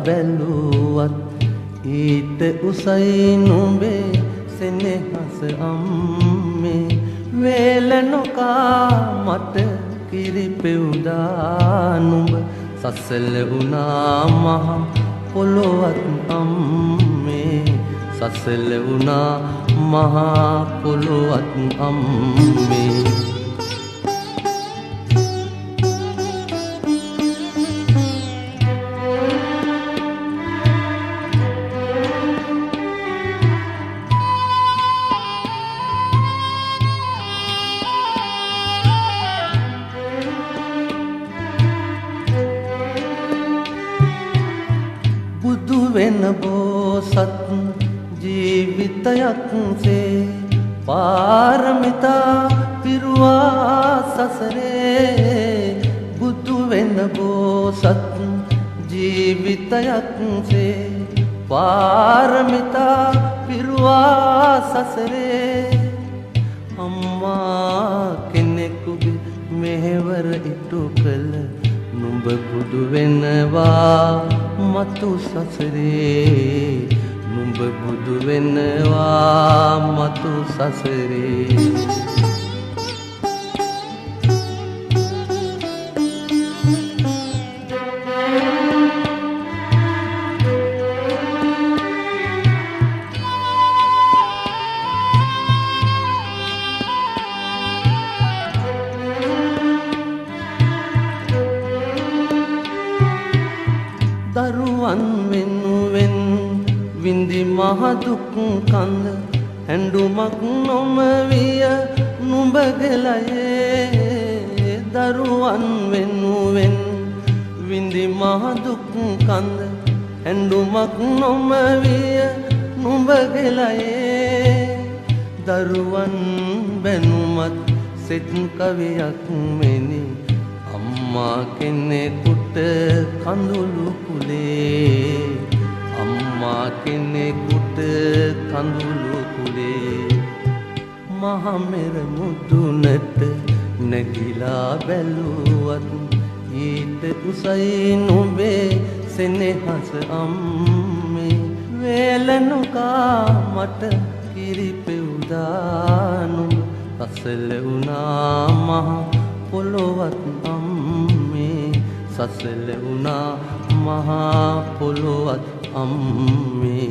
බැලුවත් ඊට උසයි නුඹේ සෙනෙහස අම්මේ වේල නොකා මට කිරි පෙව්දා නුඹ සසල වුණා මහ පොළොවත් අම්මේ සසල වුණා මහා පොළොවත් අම්මේ බුදු වෙන බෝසත් ජීවිතයක් සේ පාරමිතා පිරුවා සසරේ බුදු වෙන බෝසත් ජීවිතයක් සේ පාරමිතා පිරුවා සසරේ අම්මා කෙනෙකුගේ මෙහෙවර ඉටු කළ නුඹ බුදු වෙනවා මතු සසරේ නුඹ බුදු වෙනවා මතු සසරේ දරුවන් වෙනුවෙන් විඳි මහ දුක් කඳ හැඬුමක් නොම විය නුඹ ගෙලයේ දරුවන් වෙනුවෙන් විඳි මහ දුක් කඳ හැඬුමක් නොම විය නුඹ ගෙලයේ දරුවන් බැනුමත් සෙත් කවියක් මෙනි අම්මා කෙනෙකුට කඳුළු කුලේ අම්මා කෙනෙකුට කඳුළු කුලේ මහමෙර මුදුනට නැගිලා බැලුවත් ඊට උසයි නුඹේ සෙනෙහස අම්මේ වේල නොකා මට කිරි පෙව්දා නුඹ සසල වුණා මහ පොළොවත් අම්මේ සසල වුණා මහා පොළොවත් අම්මේ